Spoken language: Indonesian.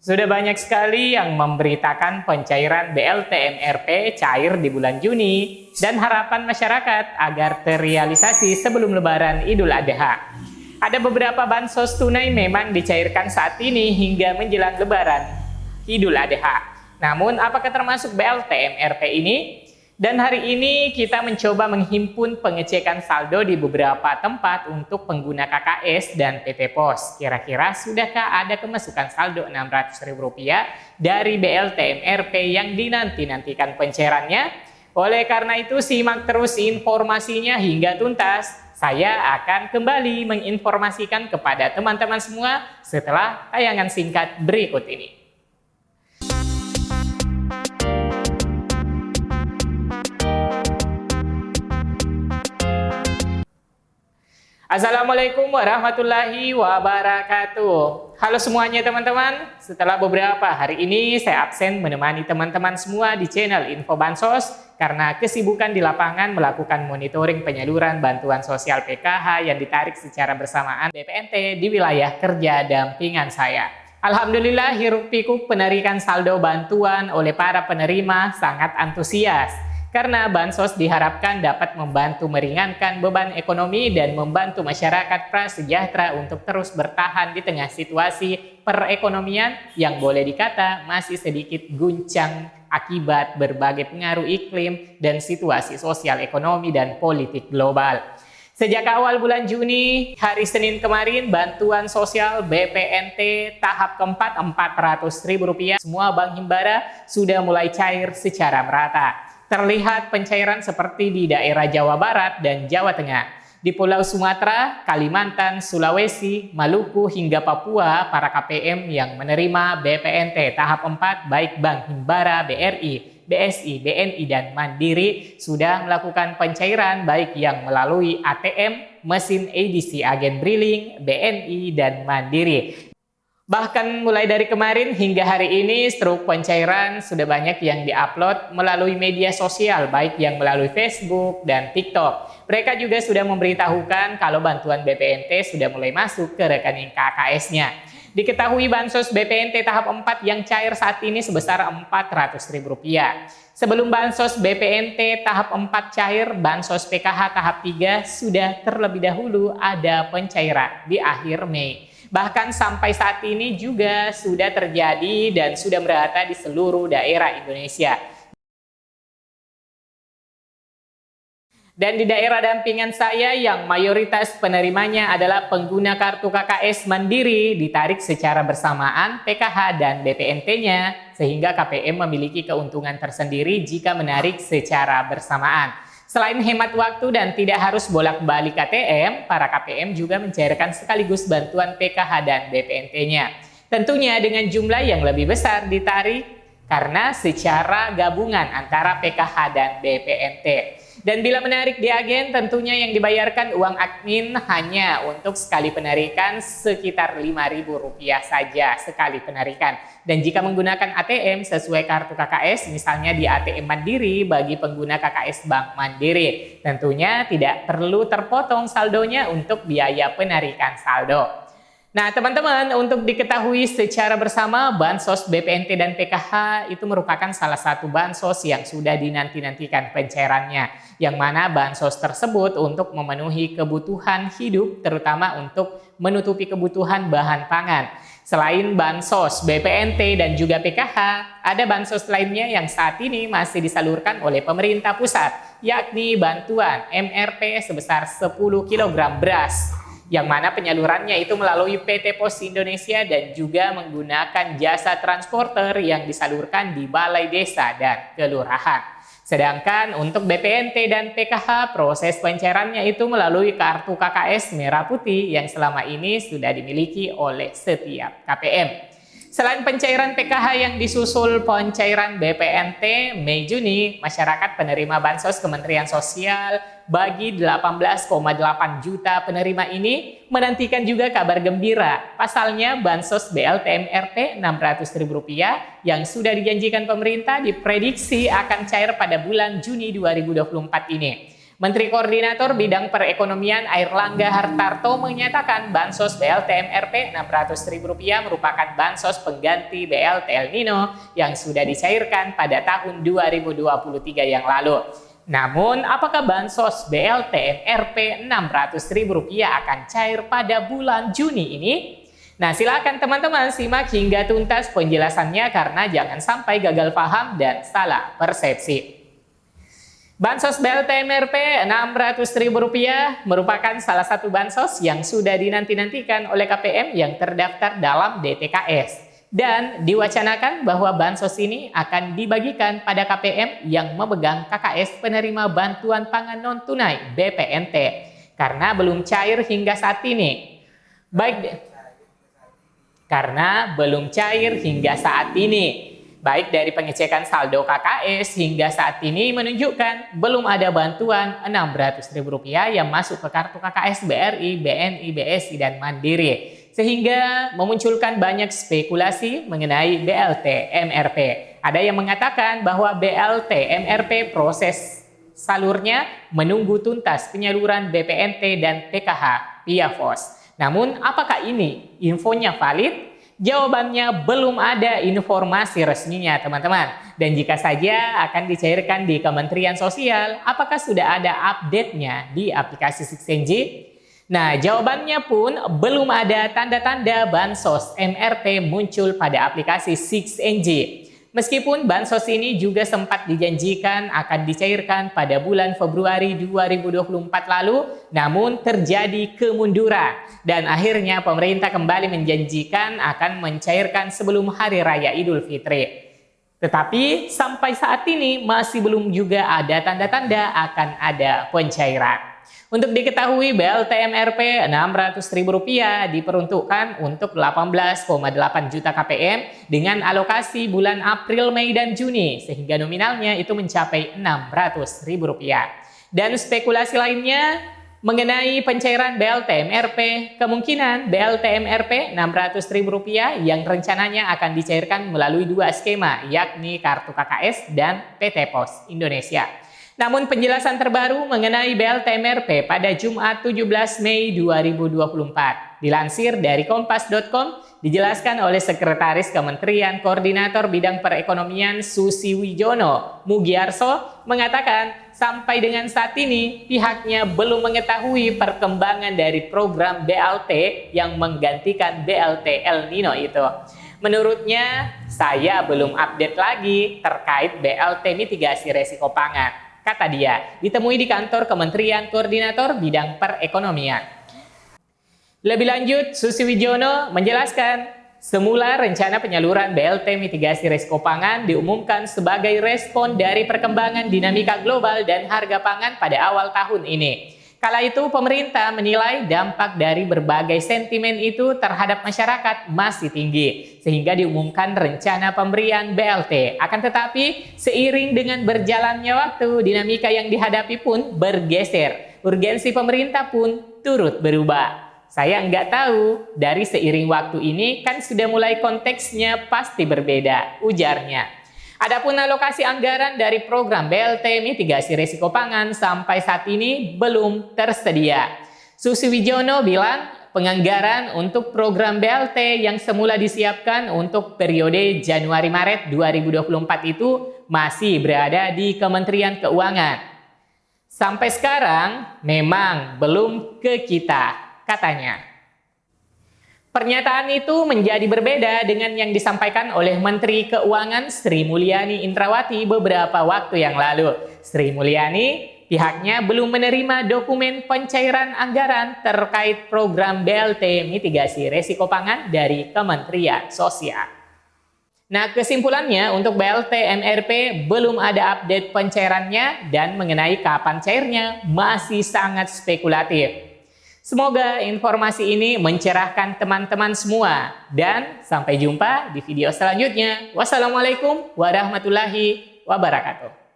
Sudah banyak sekali yang memberitakan pencairan BLT MRP cair di bulan Juni dan harapan masyarakat agar terrealisasi sebelum Lebaran Idul Adha. Ada beberapa bansos tunai memang dicairkan saat ini hingga menjelang Lebaran Idul Adha. Namun, apakah termasuk BLT MRP ini? Dan hari ini kita mencoba menghimpun pengecekan saldo di beberapa tempat untuk pengguna KKS dan PT Pos. Kira-kira sudahkah ada kemasukan saldo Rp600.000 dari BLT MRP yang dinanti-nantikan pencairannya? Oleh karena itu, simak terus informasinya hingga tuntas. Saya akan kembali menginformasikan kepada teman-teman semua setelah tayangan singkat berikut ini. Assalamualaikum warahmatullahi wabarakatuh. Halo semuanya teman-teman. Setelah beberapa hari ini saya absen menemani teman-teman semua di channel Info Bansos karena kesibukan di lapangan melakukan monitoring penyaluran bantuan sosial PKH yang ditarik secara bersamaan BPNT di wilayah kerja dampingan saya. Alhamdulillah hiruk pikuk penarikan saldo bantuan oleh para penerima sangat antusias. Karena bansos diharapkan dapat membantu meringankan beban ekonomi dan membantu masyarakat prasejahtera untuk terus bertahan di tengah situasi perekonomian yang boleh dikata masih sedikit guncang akibat berbagai pengaruh iklim dan situasi sosial ekonomi dan politik global. Sejak awal bulan Juni, hari Senin kemarin, bantuan sosial BPNT tahap keempat Rp400.000 semua bank himbara sudah mulai cair secara merata. Terlihat pencairan seperti di daerah Jawa Barat dan Jawa Tengah. Di Pulau Sumatera, Kalimantan, Sulawesi, Maluku, hingga Papua, para KPM yang menerima BPNT tahap 4 baik Bank Himbara, BRI, BSI, BNI, dan Mandiri sudah melakukan pencairan baik yang melalui ATM, mesin edisi agen briling, BNI, dan Mandiri. Bahkan mulai dari kemarin hingga hari ini struk pencairan sudah banyak yang diupload melalui media sosial baik yang melalui Facebook dan TikTok. Mereka juga sudah memberitahukan kalau bantuan BPNT sudah mulai masuk ke rekening KKS-nya. Diketahui bansos BPNT tahap 4 yang cair saat ini sebesar Rp400.000. Sebelum bansos BPNT tahap 4 cair, bansos PKH tahap 3 sudah terlebih dahulu ada pencairan di akhir Mei. Bahkan sampai saat ini juga sudah terjadi dan sudah merata di seluruh daerah Indonesia. Dan di daerah dampingan saya yang mayoritas penerimanya adalah pengguna kartu KKS Mandiri ditarik secara bersamaan PKH dan BPNT-nya sehingga KPM memiliki keuntungan tersendiri jika menarik secara bersamaan. Selain hemat waktu dan tidak harus bolak-balik ATM, para KPM juga mencairkan sekaligus bantuan PKH dan BPNT-nya. Tentunya dengan jumlah yang lebih besar ditarik karena secara gabungan antara PKH dan BPNT. Dan bila menarik di agen, tentunya yang dibayarkan uang admin hanya untuk sekali penarikan sekitar Rp5.000 saja sekali penarikan. Dan jika menggunakan ATM sesuai kartu KKS, misalnya di ATM Mandiri bagi pengguna KKS Bank Mandiri, tentunya tidak perlu terpotong saldonya untuk biaya penarikan saldo. Nah teman-teman, untuk diketahui secara bersama, bansos BPNT dan PKH itu merupakan salah satu bansos yang sudah dinanti-nantikan pencairannya, yang mana bansos tersebut untuk memenuhi kebutuhan hidup, terutama untuk menutupi kebutuhan bahan pangan. Selain bansos BPNT dan juga PKH, ada bansos lainnya yang saat ini masih disalurkan oleh pemerintah pusat, yakni bantuan MRP sebesar 10 kg beras, yang mana penyalurannya itu melalui PT Pos Indonesia dan juga menggunakan jasa transporter yang disalurkan di balai desa dan kelurahan. Sedangkan untuk BPNT dan PKH, proses pencairannya itu melalui kartu KKS merah putih yang selama ini sudah dimiliki oleh setiap KPM. Selain pencairan PKH yang disusul pencairan BPNT Mei-Juni, masyarakat penerima bansos Kementerian Sosial bagi 18,8 juta penerima ini menantikan juga kabar gembira. Pasalnya bansos BLT MRP Rp600.000 yang sudah dijanjikan pemerintah diprediksi akan cair pada bulan Juni 2024 ini. Menteri Koordinator Bidang Perekonomian Airlangga Hartarto menyatakan bansos BLT MRP Rp600.000 merupakan bansos pengganti BLT El Nino yang sudah dicairkan pada tahun 2023 yang lalu. Namun, apakah bansos BLT MRP Rp600.000 akan cair pada bulan Juni ini? Nah, silakan teman-teman simak hingga tuntas penjelasannya karena jangan sampai gagal paham dan salah persepsi. Bansos BLT MRP Rp600.000 merupakan salah satu bansos yang sudah dinanti-nantikan oleh KPM yang terdaftar dalam DTKS. Dan diwacanakan bahwa bansos ini akan dibagikan pada KPM yang memegang KKS penerima bantuan pangan non-tunai BPNT karena belum cair hingga saat ini. Baik dari pengecekan saldo KKS hingga saat ini menunjukkan belum ada bantuan Rp600.000 yang masuk ke kartu KKS BRI, BNI, BSI, dan Mandiri. Sehingga memunculkan banyak spekulasi mengenai BLT MRP. Ada yang mengatakan bahwa BLT MRP proses salurnya menunggu tuntas penyaluran BPNT dan PKH via POS. Namun apakah ini infonya valid? Jawabannya belum ada informasi resminya teman-teman. Dan jika saja akan dicairkan di Kementerian Sosial, apakah sudah ada update-nya di aplikasi 6NG? Nah, jawabannya pun belum ada tanda-tanda bansos MRP muncul pada aplikasi 6NG. Meskipun bansos ini juga sempat dijanjikan akan dicairkan pada bulan Februari 2024 lalu, namun terjadi kemunduran dan akhirnya pemerintah kembali menjanjikan akan mencairkan sebelum Hari Raya Idul Fitri. Tetapi sampai saat ini masih belum juga ada tanda-tanda akan ada pencairan. Untuk diketahui, BLT MRP Rp600.000 diperuntukkan untuk 18,8 juta KPM dengan alokasi bulan April, Mei, dan Juni, sehingga nominalnya itu mencapai Rp600.000. Dan spekulasi lainnya mengenai pencairan BLT MRP, kemungkinan BLT MRP Rp600.000 yang rencananya akan dicairkan melalui dua skema, yakni Kartu KKS dan PT Pos Indonesia. Namun penjelasan terbaru mengenai BLT MRP pada Jumat 17 Mei 2024. Dilansir dari kompas.com, dijelaskan oleh Sekretaris Kementerian Koordinator Bidang Perekonomian Susi Wijono Mugiarso mengatakan sampai dengan saat ini pihaknya belum mengetahui perkembangan dari program BLT yang menggantikan BLT El Nino itu. Menurutnya, saya belum update lagi terkait BLT mitigasi resiko pangan. Kata dia, ditemui di kantor Kementerian Koordinator Bidang Perekonomian. Lebih lanjut, Susi Wijono menjelaskan, semula rencana penyaluran BLT mitigasi risiko pangan diumumkan sebagai respon dari perkembangan dinamika global dan harga pangan pada awal tahun ini. Kala itu pemerintah menilai dampak dari berbagai sentimen itu terhadap masyarakat masih tinggi, sehingga diumumkan rencana pemberian BLT. Akan tetapi, seiring dengan berjalannya waktu, dinamika yang dihadapi pun bergeser. Urgensi pemerintah pun turut berubah. Saya nggak tahu, dari seiring waktu ini kan sudah mulai konteksnya pasti berbeda, ujarnya. Adapun alokasi anggaran dari program BLT mitigasi risiko pangan sampai saat ini belum tersedia. Susi Wijono bilang penganggaran untuk program BLT yang semula disiapkan untuk periode Januari-Maret 2024 itu masih berada di Kementerian Keuangan. Sampai sekarang memang belum ke kita, katanya. Pernyataan itu menjadi berbeda dengan yang disampaikan oleh Menteri Keuangan Sri Mulyani Indrawati beberapa waktu yang lalu. Sri Mulyani pihaknya belum menerima dokumen pencairan anggaran terkait program BLT mitigasi risiko pangan dari Kementerian Sosial. Nah, kesimpulannya untuk BLT MRP belum ada update pencairannya dan mengenai kapan cairnya masih sangat spekulatif. Semoga informasi ini mencerahkan teman-teman semua dan sampai jumpa di video selanjutnya. Wassalamualaikum warahmatullahi wabarakatuh.